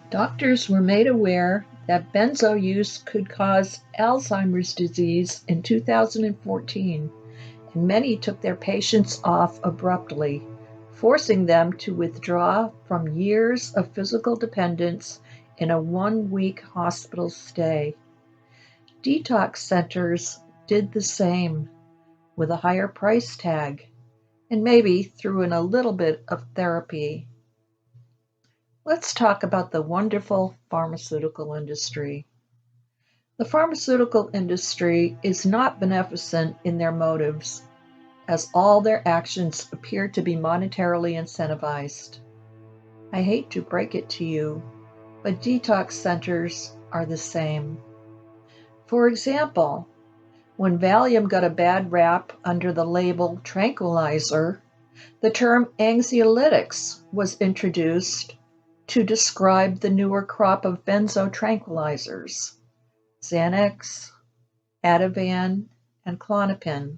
Doctors were made aware that benzo use could cause Alzheimer's disease in 2014, and many took their patients off abruptly, forcing them to withdraw from years of physical dependence in a 1-week hospital stay. Detox centers did the same, with a higher price tag, and maybe threw in a little bit of therapy. Let's talk about the wonderful pharmaceutical industry. The pharmaceutical industry is not beneficent in their motives, as all their actions appear to be monetarily incentivized. I hate to break it to you, but detox centers are the same. For example, when Valium got a bad rap under the label tranquilizer, the term anxiolytics was introduced to describe the newer crop of benzo tranquilizers, Xanax, Ativan, and Klonopin.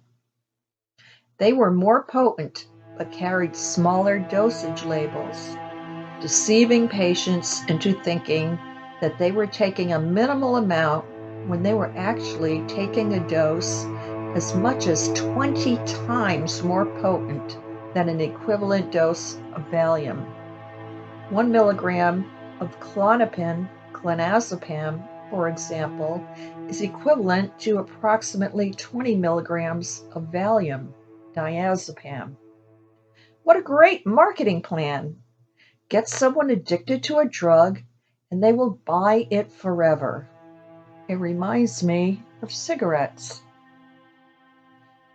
They were more potent but carried smaller dosage labels, deceiving patients into thinking that they were taking a minimal amount when they were actually taking a dose as much as 20 times more potent than an equivalent dose of Valium. 1 milligram of Klonopin, clonazepam, for example, is equivalent to approximately 20 milligrams of Valium, diazepam. What a great marketing plan! Get someone addicted to a drug and they will buy it forever. It reminds me of cigarettes.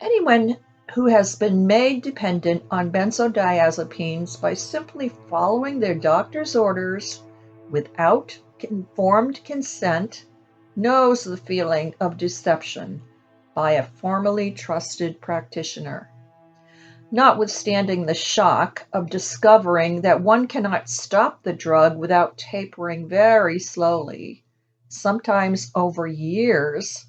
Anyone who has been made dependent on benzodiazepines by simply following their doctor's orders without informed consent knows the feeling of deception by a formally trusted practitioner. Notwithstanding the shock of discovering that one cannot stop the drug without tapering very slowly, sometimes over years,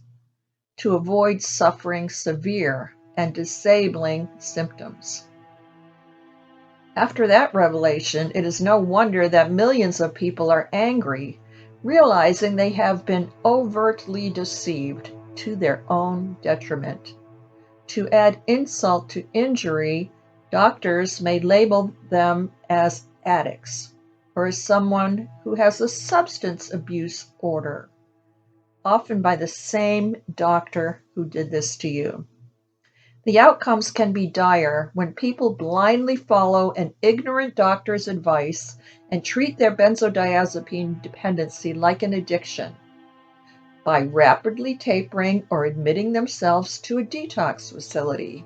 to avoid suffering severe and disabling symptoms. After that revelation, it is no wonder that millions of people are angry, realizing they have been overtly deceived to their own detriment. To add insult to injury, doctors may label them as addicts or as someone who has a substance abuse order, often by the same doctor who did this to you. The outcomes can be dire when people blindly follow an ignorant doctor's advice and treat their benzodiazepine dependency like an addiction by rapidly tapering or admitting themselves to a detox facility.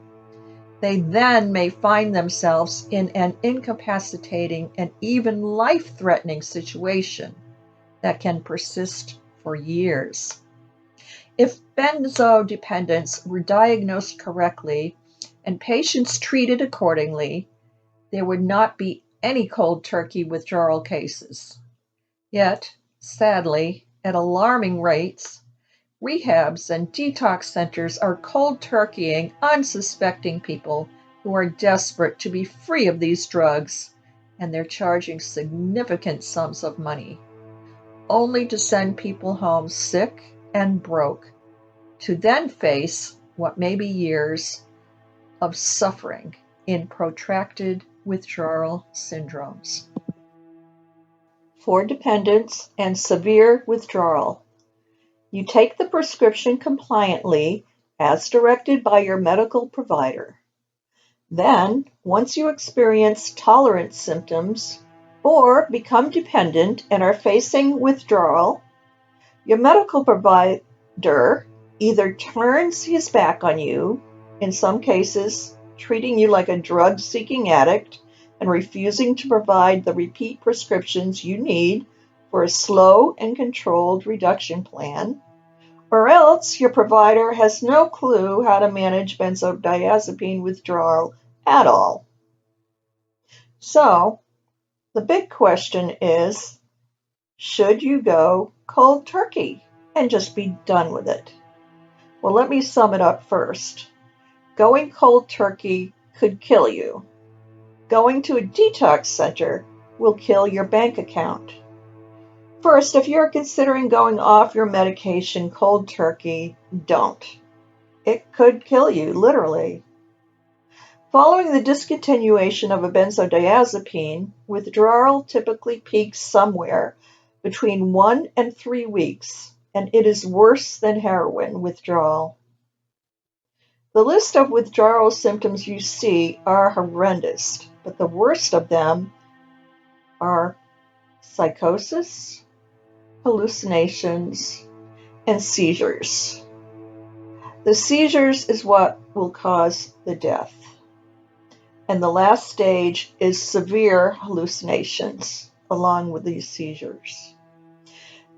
They then may find themselves in an incapacitating and even life-threatening situation that can persist for years. If benzodependence were diagnosed correctly and patients treated accordingly, there would not be any cold turkey withdrawal cases. Yet, sadly, at alarming rates, rehabs and detox centers are cold turkeying unsuspecting people who are desperate to be free of these drugs, and they're charging significant sums of money, only to send people home sick and broke, to then face what may be years of suffering in protracted withdrawal syndromes. For dependence and severe withdrawal, you take the prescription compliantly as directed by your medical provider. Then, once you experience tolerance symptoms or become dependent and are facing withdrawal, your medical provider either turns his back on you, in some cases treating you like a drug-seeking addict and refusing to provide the repeat prescriptions you need for a slow and controlled reduction plan, or else your provider has no clue how to manage benzodiazepine withdrawal at all. So, the big question is, should you go cold turkey and just be done with it? Well, let me sum it up first. Going cold turkey could kill you. Going to a detox center will kill your bank account. First, if you're considering going off your medication cold turkey, don't. It could kill you, literally. Following the discontinuation of a benzodiazepine, withdrawal typically peaks somewhere between 1 and 3 weeks, and it is worse than heroin withdrawal. The list of withdrawal symptoms you see are horrendous, but the worst of them are psychosis, hallucinations, and seizures. The seizures is what will cause the death. And the last stage is severe hallucinations, along with these seizures.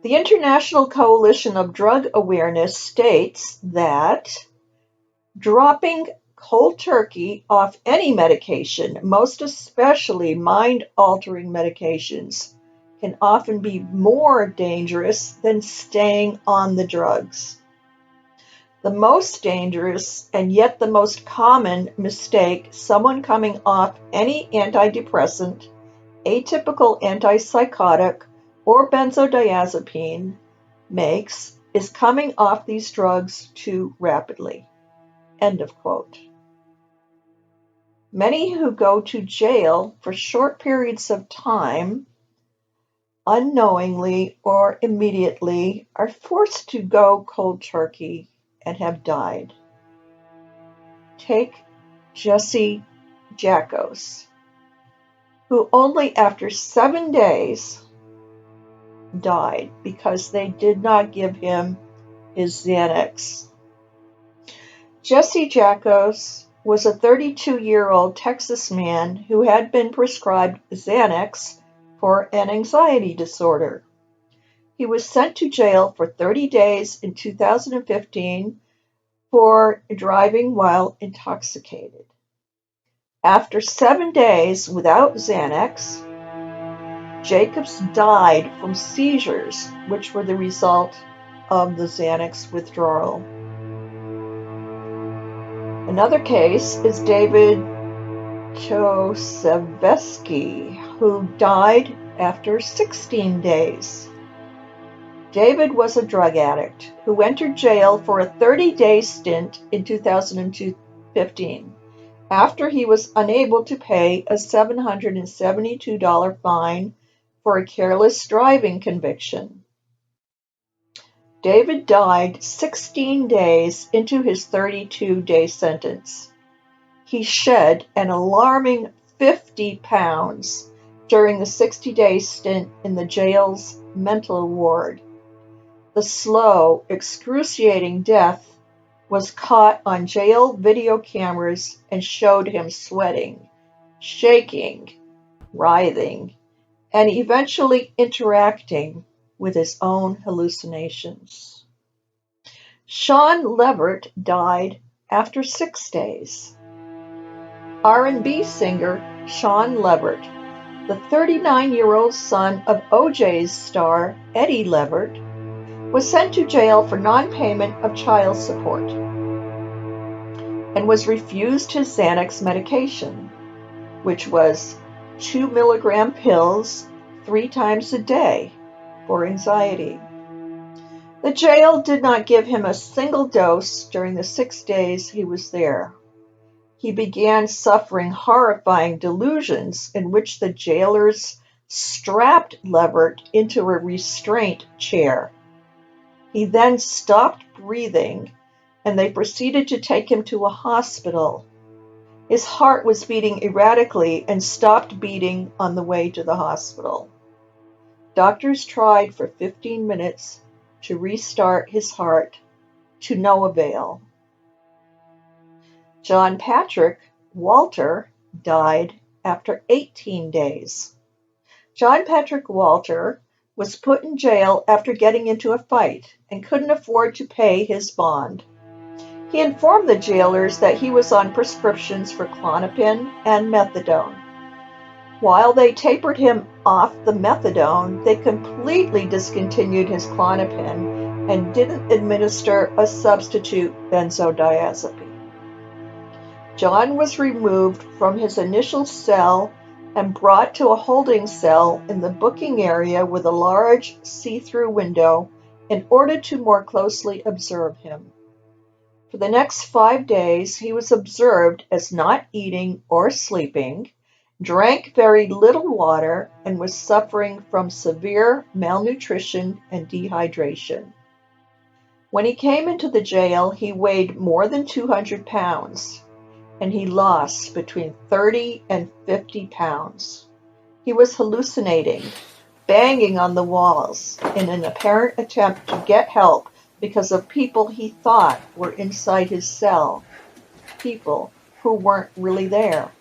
The International Coalition of Drug Awareness states that dropping cold turkey off any medication, most especially mind-altering medications, can often be more dangerous than staying on the drugs. The most dangerous, and yet the most common mistake someone coming off any antidepressant, atypical antipsychotic, or benzodiazepine makes is coming off these drugs too rapidly. End of quote. Many who go to jail for short periods of time, unknowingly or immediately, are forced to go cold turkey and have died. Take Jesse Jackos, who only after 7 days died because they did not give him his Xanax. Jesse Jackos was a 32-year-old Texas man who had been prescribed Xanax for an anxiety disorder. He was sent to jail for 30 days in 2015 for driving while intoxicated. After 7 days without Xanax, Jacobs died from seizures, which were the result of the Xanax withdrawal. Another case is David Choseveski, who died after 16 days. David was a drug addict who entered jail for a 30-day stint in 2015 after he was unable to pay a $772 fine for a careless driving conviction. David died 16 days into his 32-day sentence. He shed an alarming 50 pounds during the 60-day stint in the jail's mental ward. The slow, excruciating death was caught on jail video cameras and showed him sweating, shaking, writhing, and eventually interacting with his own hallucinations. Sean Levert died after 6 days. R&B singer Sean Levert, the 39-year-old son of O.J.'s star Eddie Levert, was sent to jail for non-payment of child support and was refused his Xanax medication, which was 2 milligram pills 3 times a day for anxiety. The jail did not give him a single dose during the 6 days he was there. He began suffering horrifying delusions in which the jailers strapped Levert into a restraint chair. He then stopped breathing, and they proceeded to take him to a hospital. His heart was beating erratically and stopped beating on the way to the hospital. Doctors tried for 15 minutes to restart his heart, to no avail. John Patrick Walter died after 18 days. John Patrick Walter was put in jail after getting into a fight and couldn't afford to pay his bond. He informed the jailers that he was on prescriptions for Klonopin and methadone. While they tapered him off the methadone, they completely discontinued his Klonopin and didn't administer a substitute benzodiazepine. John was removed from his initial cell and brought to a holding cell in the booking area with a large see-through window in order to more closely observe him. For the next 5 days he was observed as not eating or sleeping, drank very little water, and was suffering from severe malnutrition and dehydration. When he came into the jail, he weighed more than 200 pounds, and he lost between 30 and 50 pounds. He was hallucinating, banging on the walls in an apparent attempt to get help because of people he thought were inside his cell, people who weren't really there.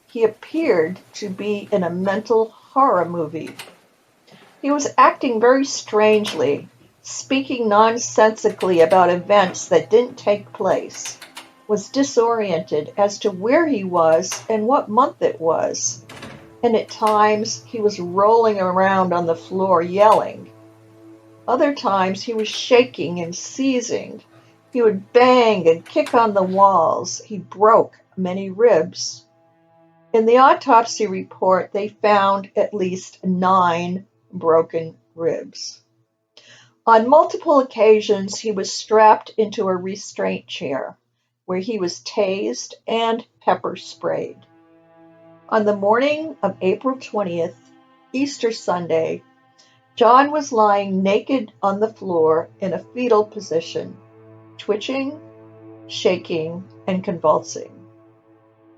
He appeared to be in a mental horror movie. He was acting very strangely, speaking nonsensically about events that didn't take place, was disoriented as to where he was and what month it was, and at times he was rolling around on the floor yelling. Other times he was shaking and seizing. He would bang and kick on the walls. He broke many ribs. In the autopsy report, they found at least 9 broken ribs. On multiple occasions, he was strapped into a restraint chair, where he was tased and pepper sprayed. On the morning of April 20th, Easter Sunday, John was lying naked on the floor in a fetal position, twitching, shaking, and convulsing.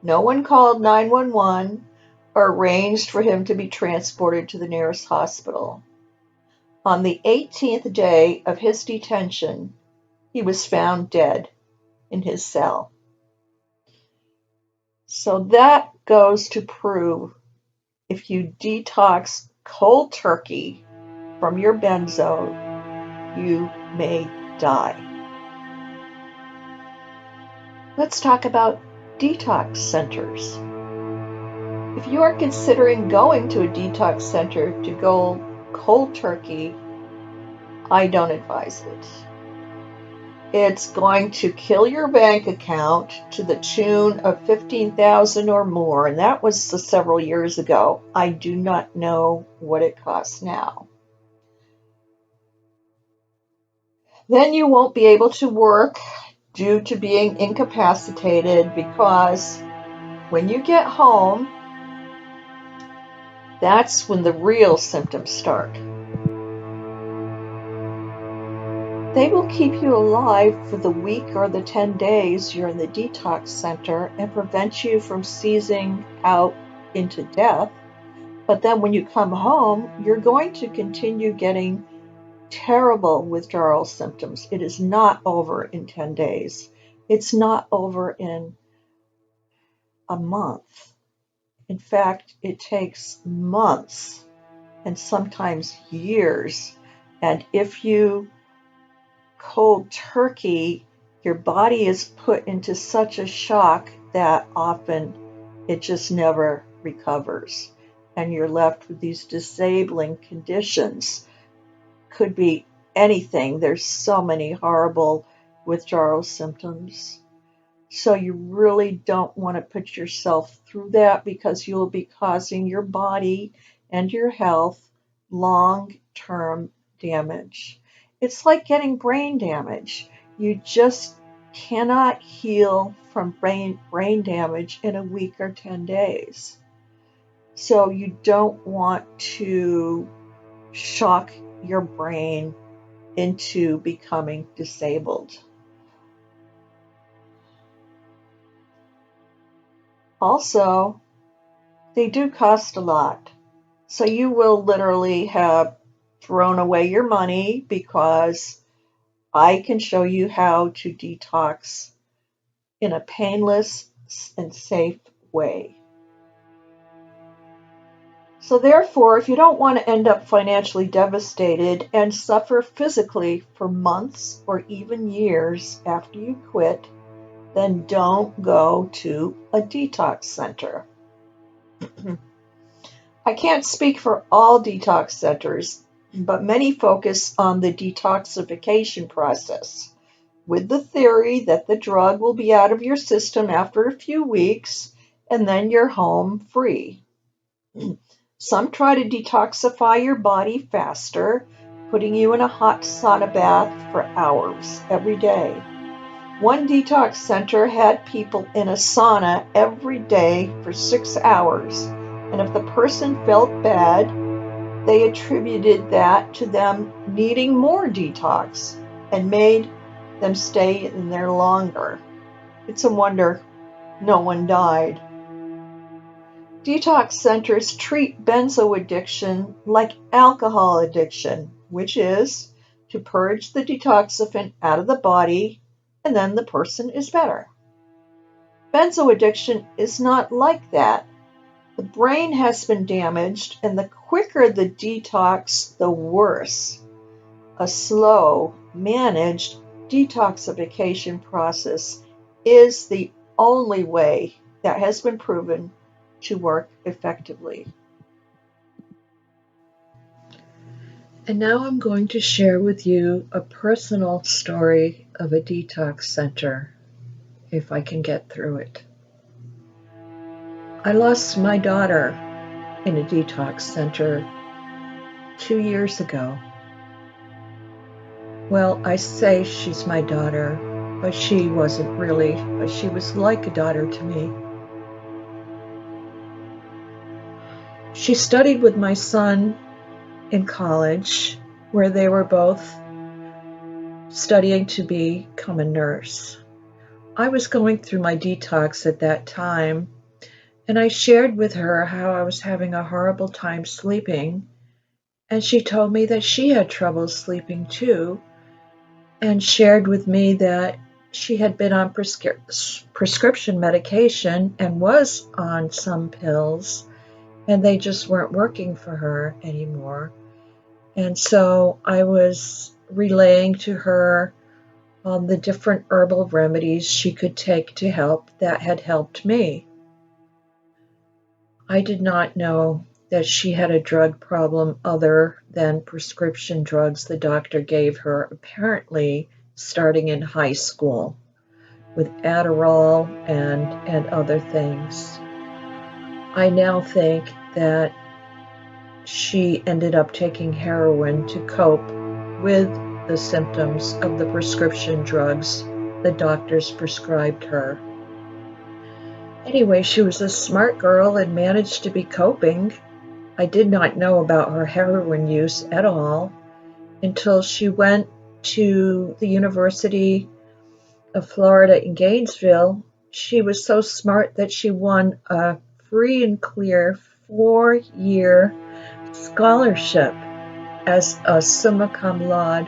No one called 911 or arranged for him to be transported to the nearest hospital. On the 18th day of his detention, he was found dead in his cell. So that goes to prove if you detox cold turkey from your benzo, you may die. Let's talk about detox centers. If you are considering going to a detox center to go cold turkey, I don't advise it. It's going to kill your bank account to the tune of $15,000 or more, and that was several years ago. I do not know what it costs now. Then you won't be able to work due to being incapacitated, because when you get home, that's when the real symptoms start. They will keep you alive for the week or the 10 days you're in the detox center and prevent you from seizing out into death. But then when you come home, you're going to continue getting terrible withdrawal symptoms. It is not over in 10 days. It's not over in a month. In fact, it takes months and sometimes years. And if you cold turkey, your body is put into such a shock that often it just never recovers. And you're left with these disabling conditions. Could be anything. There's so many horrible withdrawal symptoms. So you really don't want to put yourself through that, because you'll be causing your body and your health long-term damage. It's like getting brain damage. You just cannot heal from brain damage in a week or 10 days. So you don't want to shock your brain into becoming disabled. Also, they do cost a lot. So you will literally have thrown away your money, because I can show you how to detox in a painless and safe way. So therefore, if you don't want to end up financially devastated and suffer physically for months or even years after you quit, then don't go to a detox center. I can't speak for all detox centers, but many focus on the detoxification process, with the theory that the drug will be out of your system after a few weeks and then you're home free. Some try to detoxify your body faster, putting you in a hot sauna bath for hours every day. One detox center had people in a sauna every day for 6 hours, and if the person felt bad, they attributed that to them needing more detox and made them stay in there longer. It's a wonder no one died. Detox centers treat benzo addiction like alcohol addiction, which is to purge the detoxifant out of the body and then the person is better. Benzo addiction is not like that. The brain has been damaged, and the quicker the detox, the worse. A slow, managed detoxification process is the only way that has been proven to work effectively. And now I'm going to share with you a personal story of a detox center, if I can get through it. I lost my daughter in a detox center 2 years ago. Well, I say she's my daughter, but she wasn't really, but she was like a daughter to me. She studied with my son in college, where they were both studying to become a nurse. I was going through my detox at that time, and I shared with her how I was having a horrible time sleeping, and she told me that she had trouble sleeping too, and shared with me that she had been on prescription medication and was on some pills, and they just weren't working for her anymore. And so I was relaying to her the different herbal remedies she could take to help that had helped me. I did not know that she had a drug problem other than prescription drugs the doctor gave her, apparently starting in high school, with Adderall and other things. I now think that she ended up taking heroin to cope with the symptoms of the prescription drugs the doctors prescribed her. Anyway, she was a smart girl and managed to be coping. I did not know about her heroin use at all until she went to the University of Florida in Gainesville. She was so smart that she won a free and clear 4-year scholarship as a summa cum laude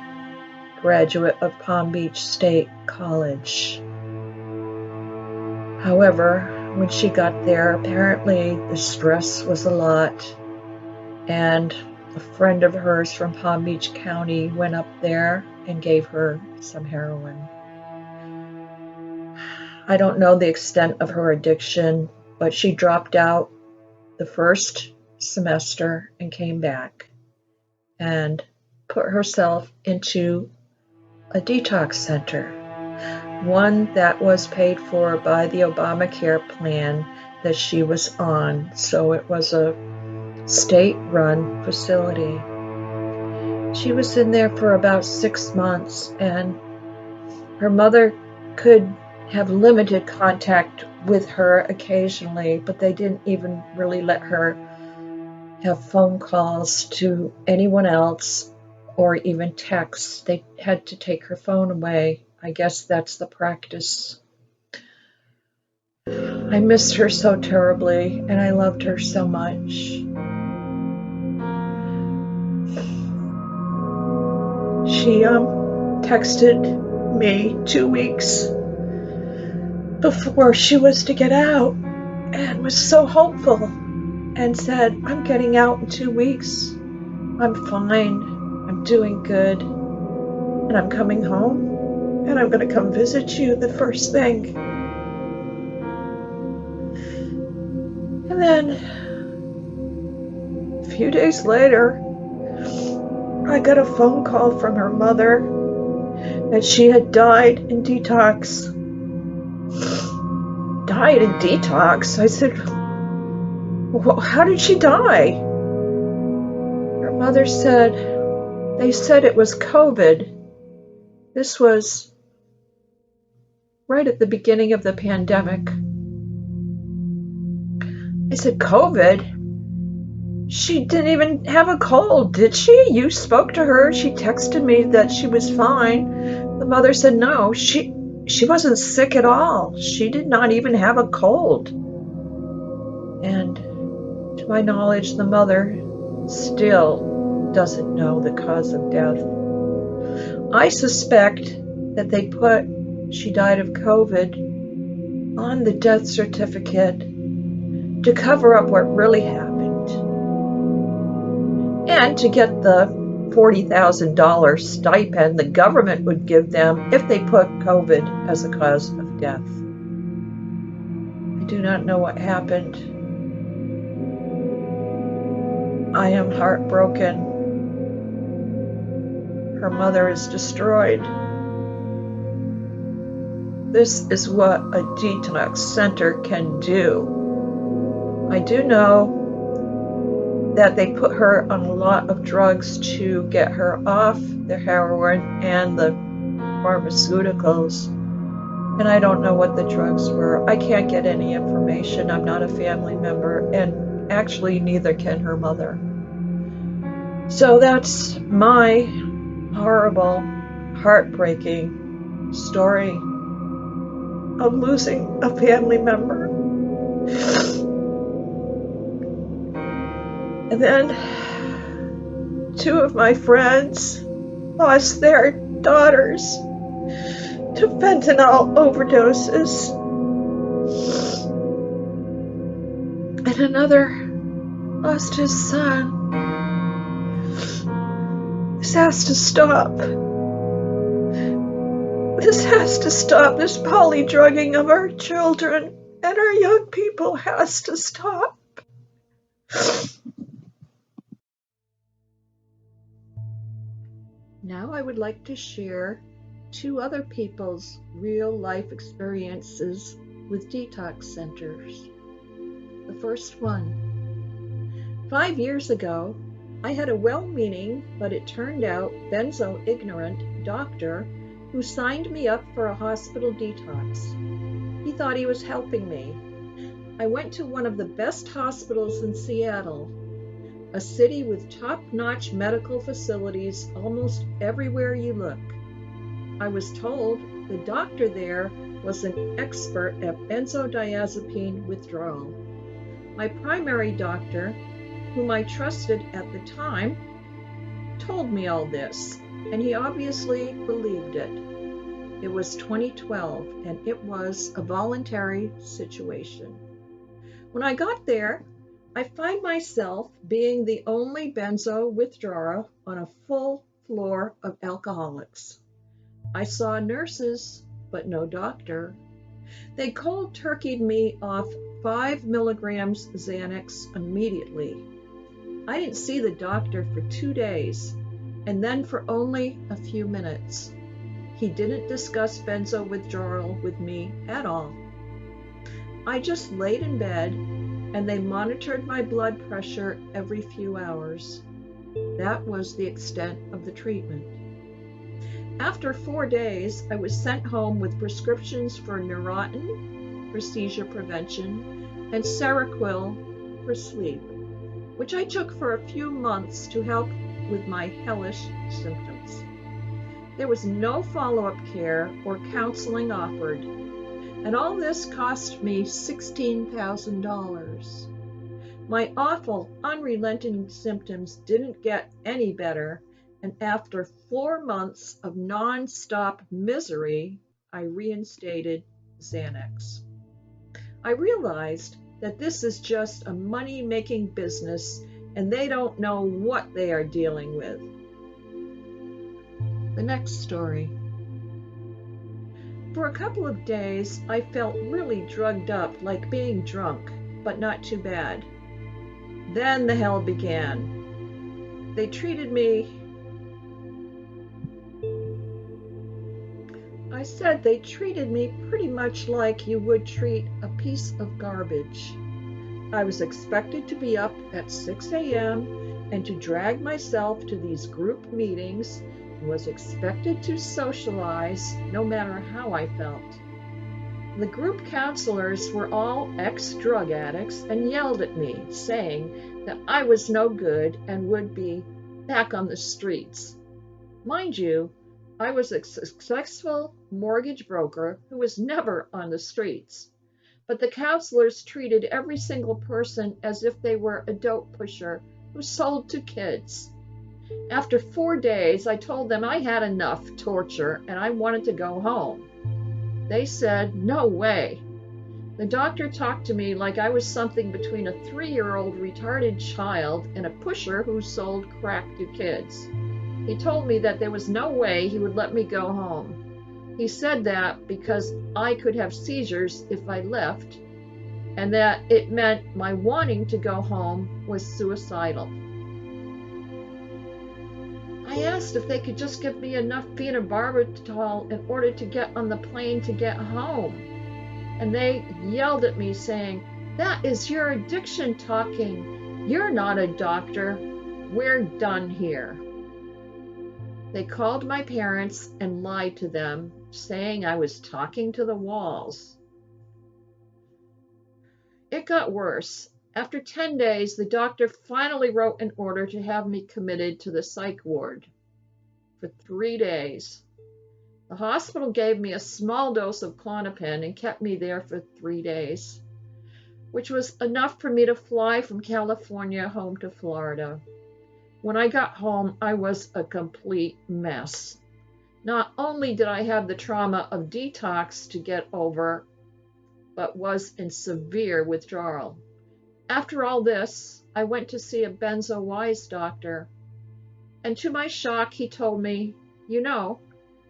graduate of Palm Beach State College. However, when she got there, apparently the stress was a lot, and a friend of hers from Palm Beach County went up there and gave her some heroin. I don't know the extent of her addiction, but she dropped out the first semester and came back and put herself into a detox center, one that was paid for by the Obamacare plan that she was on. So it was a state-run facility. She was in there for about 6 months, and her mother could have limited contact with her occasionally, but they didn't even really let her have phone calls to anyone else or even texts. They had to take her phone away. I guess that's the practice. I missed her so terribly, and I loved her so much. She texted me 2 weeks before she was to get out and was so hopeful and said, "I'm getting out in 2 weeks. I'm fine. I'm doing good. And I'm coming home. And I'm going to come visit you the first thing." And then a few days later, I got a phone call from her mother that she had died in detox. Died in detox? I said, Well, how did she die? Her mother said, they said it was COVID. This was right at the beginning of the pandemic. I said, COVID? She didn't even have a cold, did she? You spoke to her. She texted me that she was fine. The mother said, no, she wasn't sick at all. She did not even have a cold. And to my knowledge, the mother still doesn't know the cause of death. I suspect that they put she died of COVID on the death certificate to cover up what really happened and to get the $40,000 stipend the government would give them if they put COVID as a cause of death. I do not know what happened. I am heartbroken. Her mother is destroyed. This is what a detox center can do. I do know that they put her on a lot of drugs to get her off the heroin and the pharmaceuticals. And I don't know what the drugs were. I can't get any information. I'm not a family member, and actually neither can her mother. So that's my horrible, heartbreaking story of losing a family member. And then 2 of my friends lost their daughters to fentanyl overdoses. And another lost his son. This has to stop. This has to stop. This polydrugging of our children and our young people has to stop. Now I would like to share 2 other people's real-life experiences with detox centers. The first one. 5 years ago, I had a well-meaning, but it turned out benzo-ignorant doctor who signed me up for a hospital detox. He thought he was helping me. I went to one of the best hospitals in Seattle, a city with top-notch medical facilities almost everywhere you look. I was told the doctor there was an expert at benzodiazepine withdrawal. My primary doctor, whom I trusted at the time, told me all this, and he obviously believed it. It was 2012, and it was a voluntary situation. When I got there, I find myself being the only benzo withdrawer on a full floor of alcoholics. I saw nurses, but no doctor. They cold turkeyed me off 5 milligrams Xanax immediately. I didn't see the doctor for 2 days, and then for only a few minutes. He didn't discuss benzo withdrawal with me at all. I just laid in bed, and they monitored my blood pressure every few hours. That was the extent of the treatment. After 4 days, I was sent home with prescriptions for Neurontin for seizure prevention and Seroquel for sleep, which I took for a few months to help with my hellish symptoms. There was no follow-up care or counseling offered, and all this cost me $16,000. My awful, unrelenting symptoms didn't get any better, and after 4 months of non-stop misery, I reinstated Xanax. I realized that this is just a money-making business, and they don't know what they are dealing with. The next story. For a couple of days, I felt really drugged up, like being drunk, but not too bad. Then the hell began. They treated me pretty much like you would treat a piece of garbage. I was expected to be up at 6 a.m. and to drag myself to these group meetings, and was expected to socialize no matter how I felt. The group counselors were all ex-drug addicts and yelled at me, saying that I was no good and would be back on the streets. Mind you, I was a successful mortgage broker who was never on the streets. But the counselors treated every single person as if they were a dope pusher who sold to kids. After 4 days, I told them I had enough torture and I wanted to go home. They said, "No way." The doctor talked to me like I was something between a 3-year-old retarded child and a pusher who sold crack to kids. He told me that there was no way he would let me go home. He said that because I could have seizures if I left, and that it meant my wanting to go home was suicidal. I asked if they could just give me enough phenobarbital in order to get on the plane to get home. And they yelled at me saying, "That is your addiction talking. You're not a doctor. We're done here." They called my parents and lied to them, saying I was talking to the walls. It got worse. After 10 days, the doctor finally wrote an order to have me committed to the psych ward for 3 days. The hospital gave me a small dose of Klonopin and kept me there for 3 days, which was enough for me to fly from California home to Florida. When I got home, I was a complete mess. Not only did I have the trauma of detox to get over, but was in severe withdrawal. After all this, I went to see a Benzos doctor, and to my shock, he told me, "You know,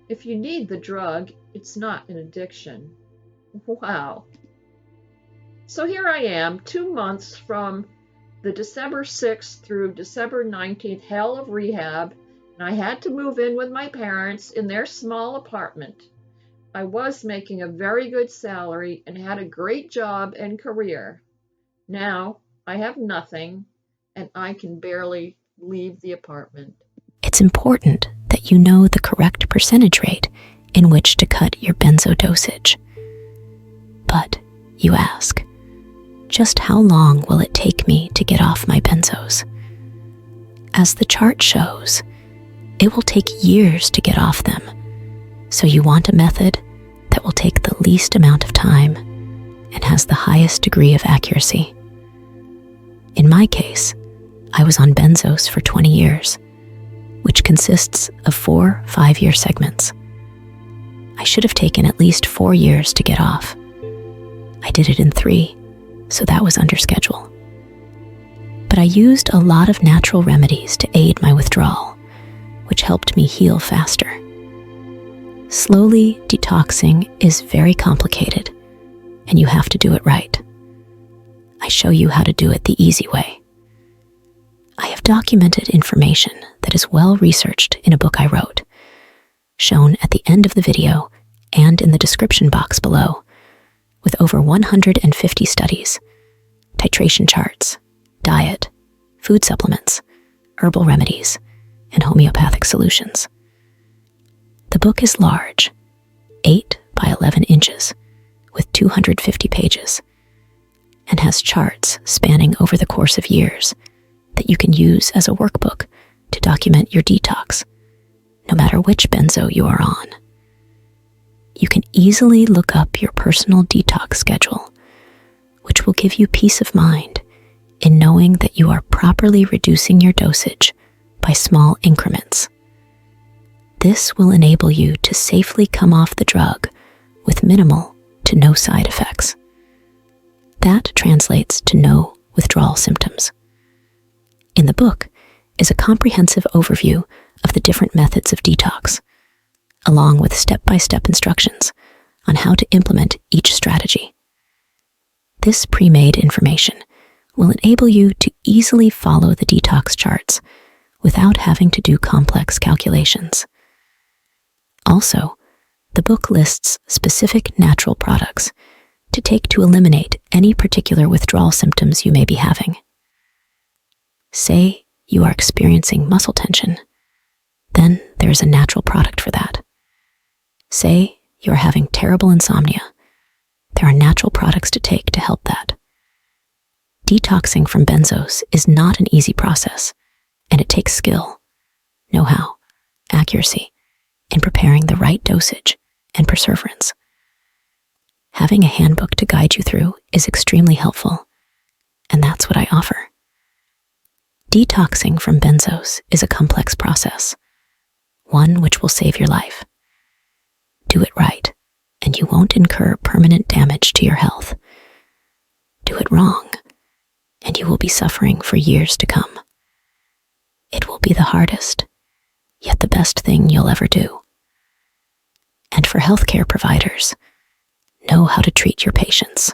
if you need the drug, it's not an addiction." Wow. So here I am, 2 months from the December 6th through December 19th hell of rehab, and I had to move in with my parents in their small apartment. I was making a very good salary and had a great job and career. Now I have nothing, and I can barely leave the apartment. It's important that you know the correct percentage rate in which to cut your benzo dosage. But, you ask, just how long will it take me to get off my benzos? As the chart shows, it will take years to get off them, so you want a method that will take the least amount of time and has the highest degree of accuracy. In my case, I was on benzos for 20 years, which consists of 4 5-year segments. I should have taken at least 4 years to get off. I did it in 3, so that was under schedule. But I used a lot of natural remedies to aid my withdrawal, which helped me heal faster. Slowly detoxing is very complicated, and you have to do it right. I show you how to do it the easy way. I have documented information that is well researched in a book I wrote, shown at the end of the video and in the description box below, with over 150 studies, titration charts, diet, food supplements, herbal remedies, and homeopathic solutions. The book is large, 8 by 11 inches, with 250 pages, and has charts spanning over the course of years that you can use as a workbook to document your detox, no matter which benzo you are on. You can easily look up your personal detox schedule, which will give you peace of mind in knowing that you are properly reducing your dosage by small increments. This will enable you to safely come off the drug with minimal to no side effects. That translates to no withdrawal symptoms. In the book is a comprehensive overview of the different methods of detox, along with step-by-step instructions on how to implement each strategy. This pre-made information will enable you to easily follow the detox charts without having to do complex calculations. Also, the book lists specific natural products to to take to eliminate any particular withdrawal symptoms you may be having. Say you are experiencing muscle tension, then there is a natural product for that. Say you are having terrible insomnia, there are natural products to take to help that. Detoxing from benzos is not an easy process, and it takes skill, know-how, accuracy in preparing the right dosage and perseverance. Having a handbook to guide you through is extremely helpful, and that's what I offer. Detoxing from benzos is a complex process, one which will save your life. Do it right, and you won't incur permanent damage to your health. Do it wrong, and you will be suffering for years to come. It will be the hardest, yet the best thing you'll ever do. And for healthcare providers, know how to treat your patients.